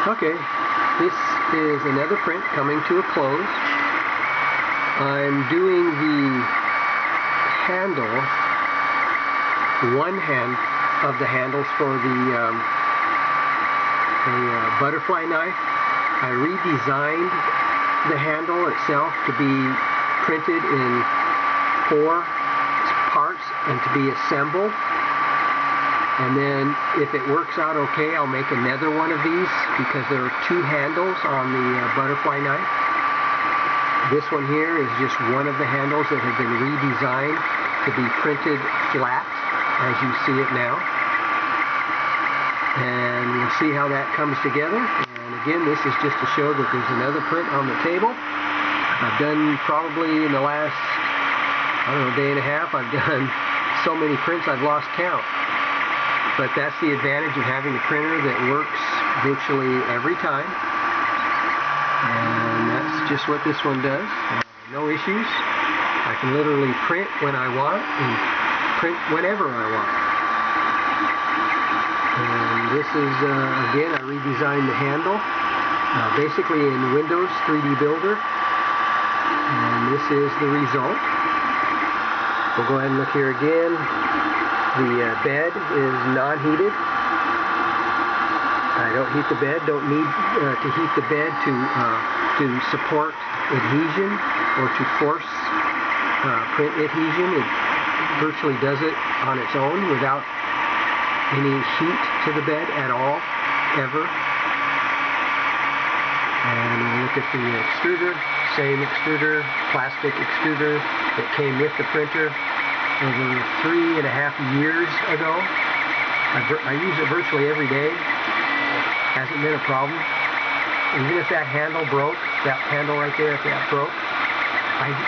Okay, this is another print coming to a close. I'm doing the handle, one hand of the handles for the butterfly knife. I redesigned the handle itself to be printed in 4 parts and to be assembled. And then if it works out okay, I'll make another one of these because there are 2 handles on the butterfly knife. This one here is just one of the handles that have been redesigned to be printed flat as you see it now. And we'll see how that comes together. And again, this is just to show that there's another print on the table. I've done probably in the last, I don't know, day and a half, I've done so many prints I've lost count. But that's the advantage of having a printer that works virtually every time. And that's just what this one does. No issues. I can literally print when I want and print whenever I want. And this is, again, I redesigned the handle. Basically in Windows 3D Builder. And this is the result. We'll go ahead and look here again. The bed is non-heated. I don't heat the bed. Don't need to heat the bed to support adhesion or to force print adhesion. It virtually does it on its own without any heat to the bed at all, ever. And we'll look at the extruder. Same extruder, plastic extruder that came with the printer. Over 3.5 years ago. I use it virtually every day. Hasn't been a problem. Even if that handle broke, that handle right there, if that broke, I'd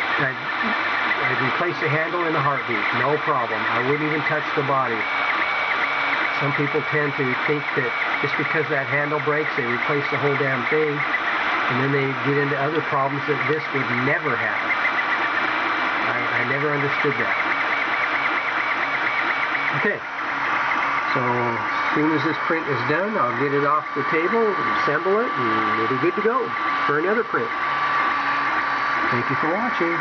replace the handle in a heartbeat. No problem. I wouldn't even touch the body. Some people tend to think that just because that handle breaks, they replace the whole damn thing, and then they get into other problems that this would never happen. I never understood that. Okay, so as soon as this print is done, I'll get it off the table, assemble it, and it'll be good to go for another print. Thank you for watching.